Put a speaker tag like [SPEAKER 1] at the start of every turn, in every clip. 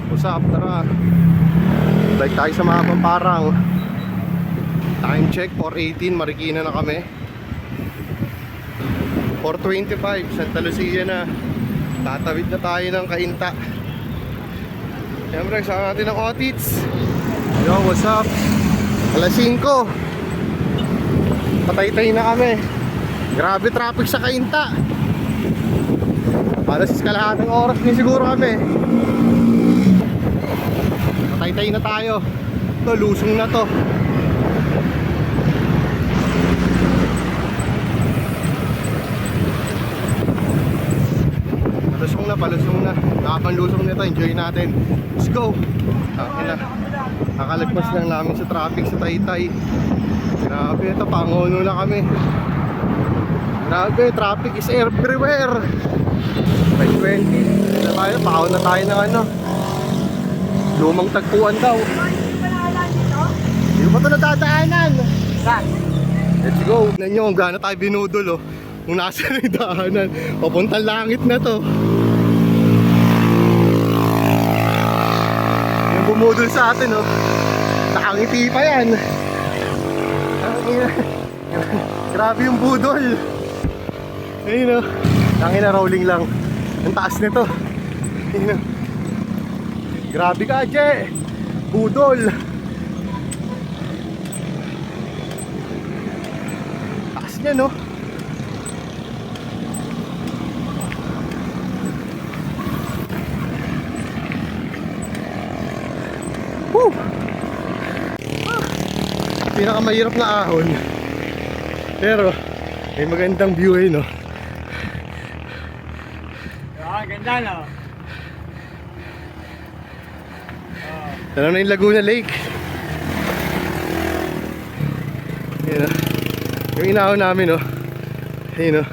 [SPEAKER 1] What's up? Tara. Balik tayo sa mga pamparang. Time check, 4:18, Marikina na kami. 4:25, Santa Lucia na. Tatawid na tayo ng Cainta. Siyempre, kasama natin ang Otits. Yo, what's up? Alas 5. Patay-tay na kami. Grabe traffic sa Cainta. Para sa kalahating oras din siguro kami. Patay-tay na tayo. Ito, lusong na to. Palusong na. Nakapanlusong nito, enjoy natin. Let's go. Nakalagpas lang namin sa traffic sa Taytay. Grabe, ito panguno na kami. Grabe, traffic is everywhere. By 20 na tayo, paon na tayo ng ano, lumang tagpuan daw. Hindi ba ito nadadaanan? Let's go. Tignan nyo kung gaano tayo binudol, oh. Kung nasa na yung daanan, papuntang langit na to. Yung bumudol sa atin, oh, nakangiti pa yan. Grabe yung budol. Ayun, oh, tangina, rolling lang. Ang taas nito. Ayun, oh. Grabe ka, Je. Budol. Taas niya, no? Woo! Pinakamahirap na ahon. Pero may magandang view eh, no?
[SPEAKER 2] Ganda, no?
[SPEAKER 1] Tanaw na yung Laguna Lake. Ayun, no? Yung inahon namin, no? Ayun, no?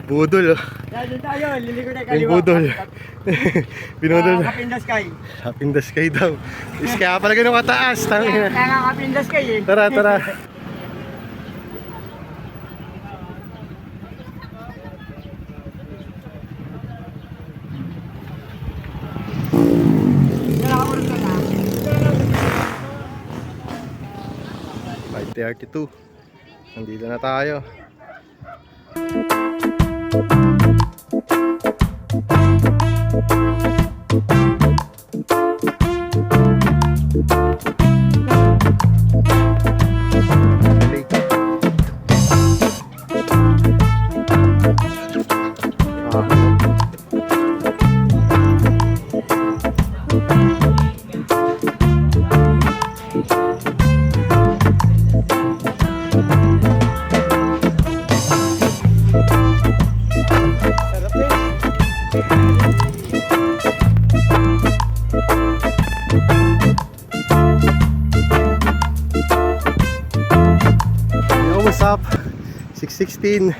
[SPEAKER 1] Budol, oh.
[SPEAKER 2] Dito tayo, liliko na
[SPEAKER 1] Yung
[SPEAKER 2] kaliwa.
[SPEAKER 1] budol. Binudol na.
[SPEAKER 2] Up in the sky.
[SPEAKER 1] Up in the sky daw. Is kaya pala ganun kataas.
[SPEAKER 2] Kaya nga up in the sky eh.
[SPEAKER 1] Tara, tara.
[SPEAKER 2] Nakakurot ka na.
[SPEAKER 1] 5:32. Nandito na tayo. What's up? 6:16.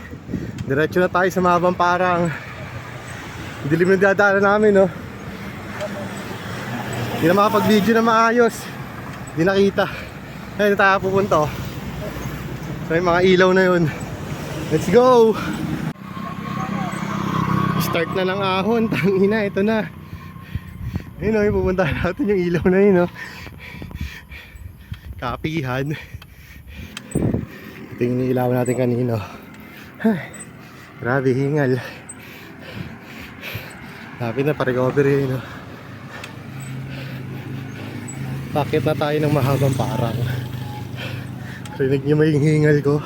[SPEAKER 1] Diretso na tayo sa Mahabang Parang. Dilim na dadaanan namin, no? Hindi na makapag-video na maayos. Hindi nakita. Ayun na tayo pupunta, oh. So yung mga ilaw na yun. Let's go! Start na ng ahon. Tangina, ito na. Ayun, oh, yung pupunta natin yung ilaw na yun, oh. Kapihan. Ito yung iniilaw natin kanino. Grabe, hingal. Lapit na pa-recovery yun, no? Bakit na tayo ng Mahabang Parang? Rinig nyo may hingal ko.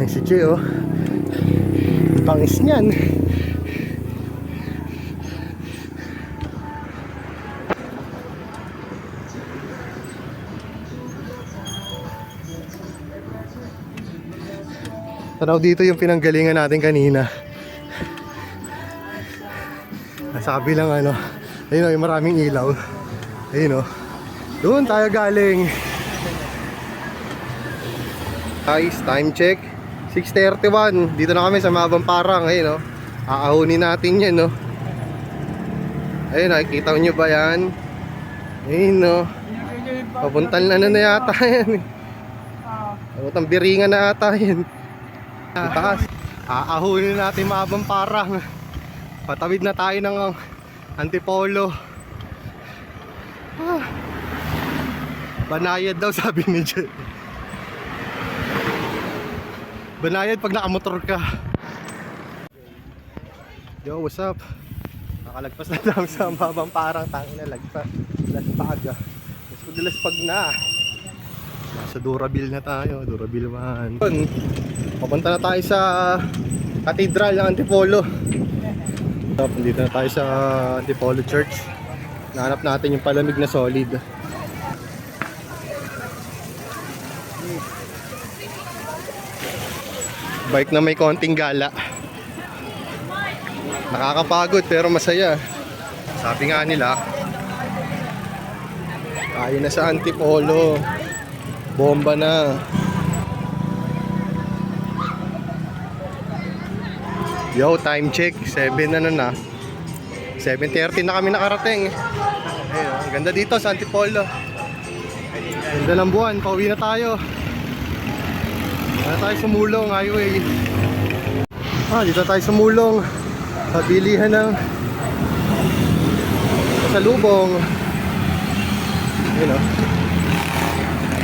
[SPEAKER 1] Ang si Che, oh. Bangis niyan. Tanaw dito yung pinanggalingan natin kanina. Nasa kabilang ano. Ayun, oh, yung maraming ilaw. Ayun, oh. Doon tayo galing. Guys, time check 6:31. Dito na kami sa Mahabang Parang. Ayun, oh. Aahunin natin yan, no? Ayun, nakikita nyo ba yan? Ayun, no? Papuntan na yata yan. Papuntang Biringan na ata yan. Taas. Aahunin natin Mahabang Parang. Patawid na tayo ng Antipolo. Banayad daw sabi ni Jay. Banayad pag nakamotor ka. Yo, what's up? Nakalagpas na lang sa mabang parang tangin na lagpas. Laspag. Laspag na. Nasa Durabil na tayo. Durabil 1. Papunta na tayo sa Cathedral ng Antipolo. Dito na tayo sa Antipolo Church. Nahanap natin yung palamig na solid. Bike na may konting gala. Nakakapagod pero masaya. Sabi nga nila, tayo na sa Antipolo. Bomba na. Yo, time check. 7 na. 7:30 na kami nakarating. Ayun, ang ganda dito sa Antipolo. Ganda ng buwan. Pauwi na tayo. Dito tayo sa Mulong Highway. Dito tayo sa Mulong. Sa bilihan ng pasalubong. Ayun o.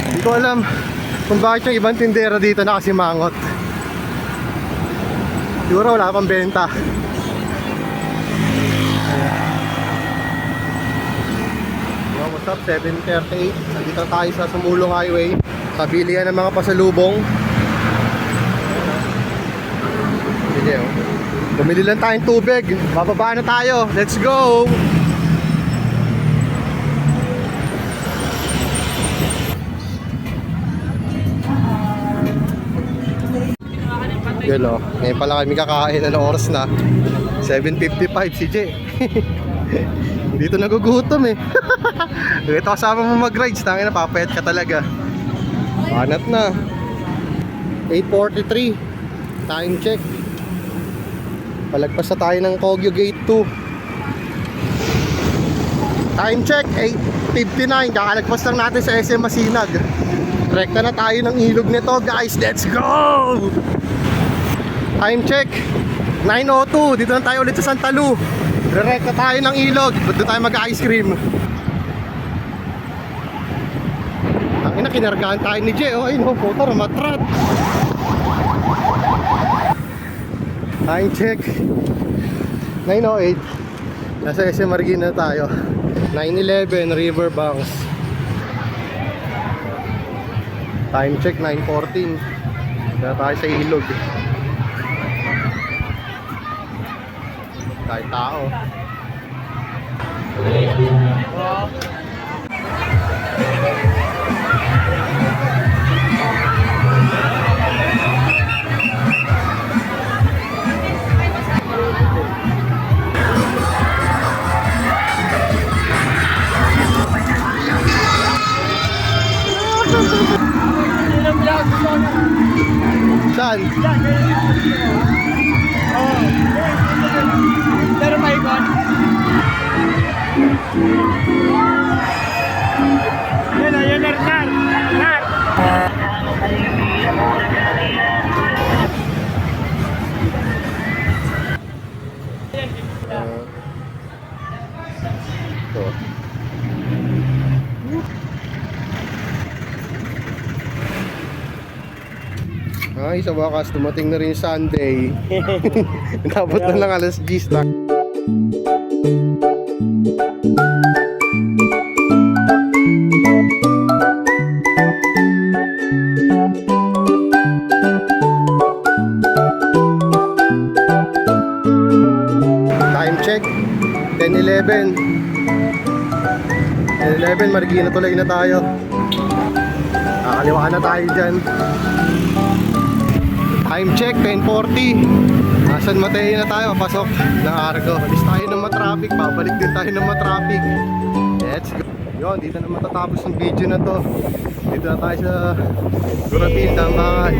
[SPEAKER 1] Hindi ko alam kung bakit yung ibang tindera dito nakasimangot. Siguro wala pang benta. Yo, what's up? 7:38. Nandito tayo sa Sumulong Highway. Sa bilihan ng mga pasalubong. Sige, oh. Bumili lang tayong tubig. Bababa na tayo. Let's go! Yun o, ngayon pala kami kakain. Ano oras na? 7:55 si Jay. Dito nagugutom eh. Ito kasama mo mag-rides. Tangin na, papayat ka talaga. Panat na. 8:43. Time check. Palagpas na tayo ng Kogyo Gate 2. Time check 8:59. Kakalagpas lang natin sa SM Masinag. Rekta na tayo ng ilog nito guys. Let's go! Time check 9:02. Dito na tayo ulit sa Santa Lu. Rekta tayo ng ilog. Doon tayo mag-ice cream. Ang ina, kinargahan tayo ni Jay. Oh, ayun, puta, ramatrat. Time check 9:08. Nasa SM Marikina na tayo. 9:11 Riverbanks. Time check 9:14. Dito tayo sa ilog. Tayo tao. Saan?
[SPEAKER 2] Pero may ikon. Yun o, yun Nar.
[SPEAKER 1] Ito. Ay, sa wakas, dumating na rin yung Sunday. Napot na lang alas 10 na. Time check 10:11. 10:11, Marikina tuloy na tayo. Kakaliwaan na tayo dyan. Time check 10:40. San Mateo na tayo, papasok ng Argo. Alis tayo ng matraffic, babalik din tayo ng matraffic. Let's go. Yun, dito na matatapos yung video na to. Dito na tayo sa Durabil, Dambangan.